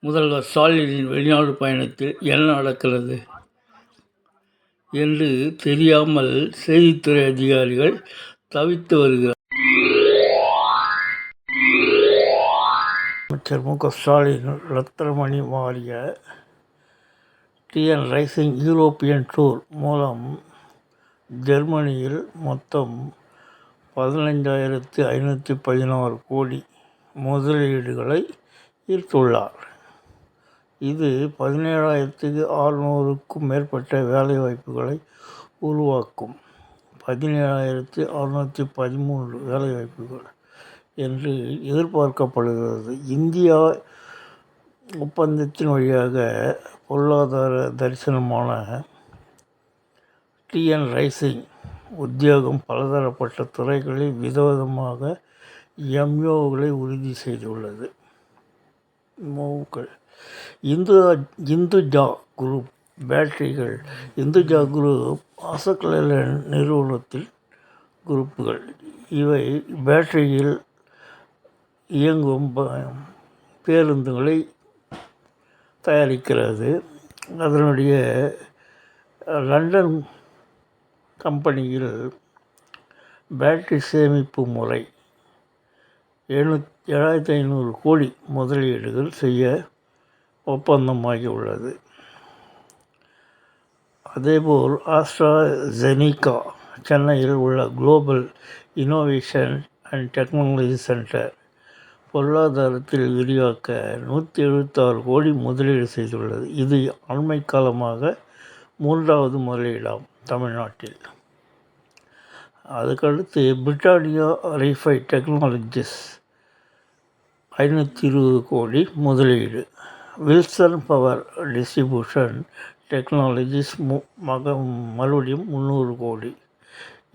முதல்வர் ஸ்டாலினின் வெளிநாடு பயணத்தில் என்ன நடக்கிறது என்று தெரியாமல் செய்தித்துறை அதிகாரிகள் தவித்து வருகிறார். அமைச்சர் மு.க.ஸ்டாலின் ரத்னமணி மாறிய டிஎன் ரைசிங் யூரோப்பியன் டூர் மூலம் ஜெர்மனியில் மொத்தம் 15,516 கோடி முதலீடுகளை ஈர்த்துள்ளார். இது 17,600க்கும் மேற்பட்ட வேலைவாய்ப்புகளை உருவாக்கும். 17,613 வேலைவாய்ப்புகள் என்று எதிர்பார்க்கப்படுகிறது. இந்தியா ஒப்பந்தத்தின் வழியாக பொருளாதார தரிசனமான டிஎன் ரைசிங் உத்தியோகம் பலதரப்பட்ட துறைகளில் விதவிதமாக எம்ஓகளை உறுதி செய்துள்ளது. இந்துஜா குரூப் பேட்டரிகள் இந்துஜா குரூப் அசோக் லேலண்ட் நிறுவனத்தில் குரூப்புகள். இவை பேட்டரியில் இயங்கும் பேருந்துகளை தயாரிக்கிறது. அதனுடைய லண்டன் கம்பெனியில் பேட்டரி சேமிப்பு முறை 7,500 கோடி முதலீடுகள் செய்ய ஒப்பந்தமாகி உள்ளது. அதேபோல் ஆஸ்ட்ராஜெனிகா சென்னையில் உள்ள global innovation and technology centre பொருளாதாரத்தில் விரிவாக்க 176 கோடி முதலீடு செய்துள்ளது. இது அண்மை காலமாக 3வது முதலீடாம் தமிழ்நாட்டில். அதுக்கடுத்து பிரிட்டானியா ரைஃபை டெக்னாலஜிஸ் 520 கோடி முதலீடு. வில்சன் பவர் டிஸ்ட்ரிபியூஷன் டெக்னாலஜிஸ் மறுபடியும் 300 கோடி.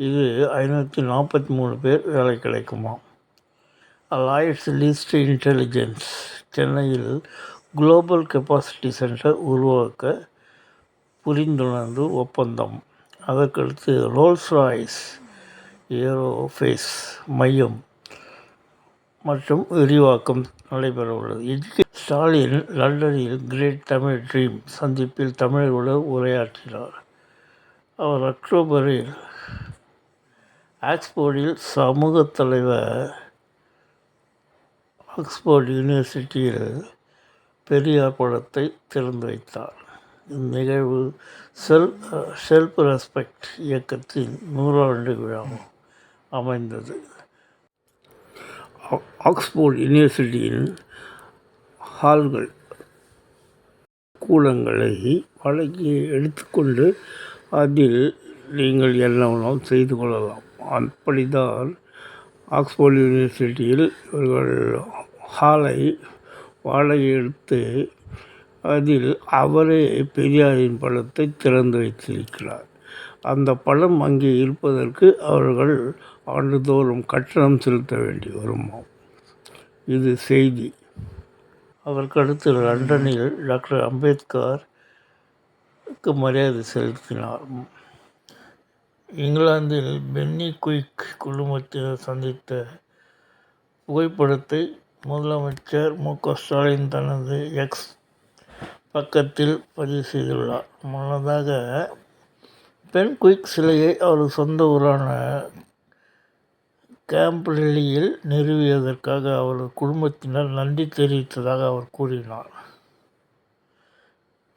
இது 543 பேர் வேலை கிடைக்குமாம். அலாய்ட்ஸ் லீஸ்ட் இன்டெலிஜென்ஸ் சென்னையில் குளோபல் கெப்பாசிட்டி சென்டர் உருவாக்க புரிந்துணர்வு ஒப்பந்தம். அதற்கடுத்து ரோல்ஸ் ராய்ஸ் ஏரோஃபேஸ் மையம் மற்றும் விரிவாக்கம் நடைபெற உள்ளது. ஸ்டாலின் லண்டனில் கிரேட் தமிழ் ட்ரீம் சந்திப்பில் தமிழர்களுடன் உரையாற்றினார். அவர் அக்டோபரில் ஆக்ஸ்போர்டில் சமூக தலைவர் ஆக்ஸ்போர்ட் யூனிவர்சிட்டியில் பெரியார் படத்தை திறந்து வைத்தார். இந்நிகழ்வு செல்ஃப் ரெஸ்பெக்ட் இயக்கத்தின் 100ஆண்டு விழா அமைந்தது. ஆக்ஸ்போர்ட் யூனிவர்சிட்டியின் ஹால்கள் கூடங்களை வழங்கி எடுத்துக்கொண்டு அதில் நீங்கள் எல்லாம் செய்து கொள்ளலாம். அப்படித்தான் ஆக்ஸ்போர்ட் யூனிவர்சிட்டியில் இவர்கள் ஹாலை வாடகை எடுத்து அதில் அவரே பெரியாரின் படத்தை திறந்து வைத்திருக்கிறார். அந்த படம் அங்கே இருப்பதற்கு அவர்கள் ஆண்டுதோறும் கட்டணம் செலுத்த வேண்டி வருமாம். இது செய்தி. அதற்கடுத்து லண்டனில் டாக்டர் அம்பேத்கருக்கு மரியாதை செலுத்தினார். இங்கிலாந்தில் பென்னி குயிக் குழுமத்தினர் சந்தித்த புகைப்படத்தை முதலமைச்சர் மு.க.ஸ்டாலின் தனது எக்ஸ் பக்கத்தில் பதிவு செய்துள்ளார். முன்னதாக பென் குயிக் சிலையை அவரது சொந்த ஊரான கேம்பிரில்லியில் நிறுவியதற்காக அவரது குடும்பத்தினர் நன்றி தெரிவித்ததாக அவர் கூறினார்.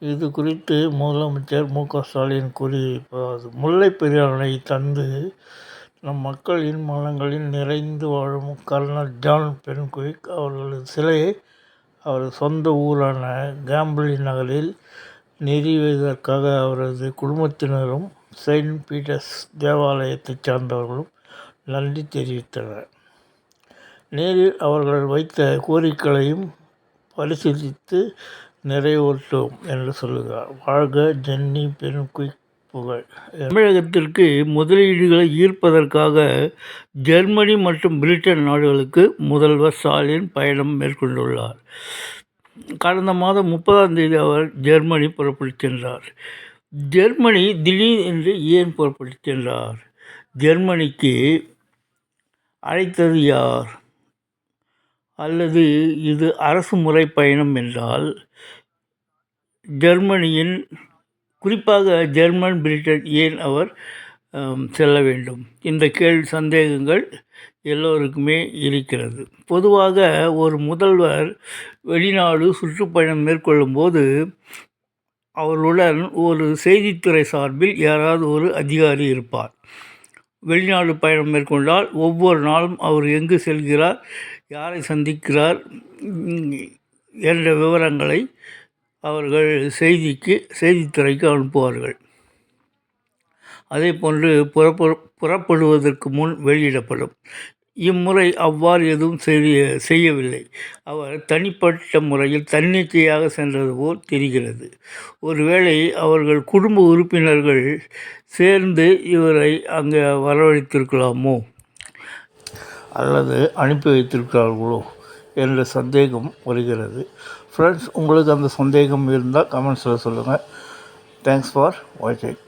இது குறித்து முதலமைச்சர் மு.க.ஸ்டாலின் கூறியிருப்பது, முல்லை பெரியார் அணை தந்து நம் மக்களின் மனங்களில் நிறைந்து வாழும் கர்னல் ஜான் பென்குயிக் அவர்களது சிலையை அவரது சொந்த ஊரான கேம்பிரில்லி நகரில் நிறுவியதற்காக அவரது குடும்பத்தினரும் செயின்ட் பீட்டர்ஸ் தேவாலயத்தைச் சார்ந்தவர்களும் நன்றி தெரிவித்தனர். நேரில் அவர்கள் வைத்த கோரிக்கைகளையும் பரிசீலித்து நிறைவேற்றோம் என்று சொல்லுகிறார். வாழ்க ஜென்னி பென்குயிக் புகழ். தமிழகத்திற்கு முதலீடுகளை ஈர்ப்பதற்காக ஜெர்மனி மற்றும் பிரிட்டன் நாடுகளுக்கு முதல்வர் ஸ்டாலின் பயணம் மேற்கொண்டுள்ளார். கடந்த மாதம் 30ஆம் தேதி அவர் ஜெர்மனி புறப்பட்டுச் சென்றார். ஜெர்மனி திடீர் என்று ஏன் புறப்பட்டுச் சென்றார்? ஜெர்மனிக்கு அழைத்தது யார்? அல்லது இது அரசு முறை பயணம் என்றால் ஜெர்மனியின் குறிப்பாக ஜெர்மன் பிரிட்டன் ஏன் அவர் செல்ல வேண்டும்? இந்த சந்தேகங்கள் எல்லோருக்குமே இருக்கிறது. பொதுவாக ஒரு முதல்வர் வெளிநாடு சுற்றுப்பயணம் மேற்கொள்ளும்போது அவர்களுடன் ஒரு செய்தித்துறை சார்பில் யாராவது ஒரு அதிகாரி இருப்பார். வெளிநாடு பயணம் மேற்கொண்டால் ஒவ்வொரு நாளும் அவர் எங்கு செல்கிறார், யாரை சந்திக்கிறார் என்ற விவரங்களை அவர்கள் செய்தித்துறைக்கு அனுப்புவார்கள். அதே போன்று புறப்படுவதற்கு முன் வெளியிடப்படும். இம்முறை அவ்வாறு எதுவும் செய்யவில்லை. அவர் தனிப்பட்ட முறையில் தன்னிச்சையாக சென்றது போல் தெரிகிறது. ஒருவேளை அவர்கள் குடும்ப உறுப்பினர்கள் சேர்ந்து இவரை அங்கே வரவழைத்திருக்கலாமோ அல்லது அனுப்பி வைத்திருக்கிறார்களோ என்ற சந்தேகம் வருகிறது. ஃப்ரெண்ட்ஸ், உங்களுக்கு அந்த சந்தேகம் இருந்தால் கமெண்ட்ஸில் சொல்லுங்கள். தேங்க்ஸ் ஃபார் வாட்சிங்.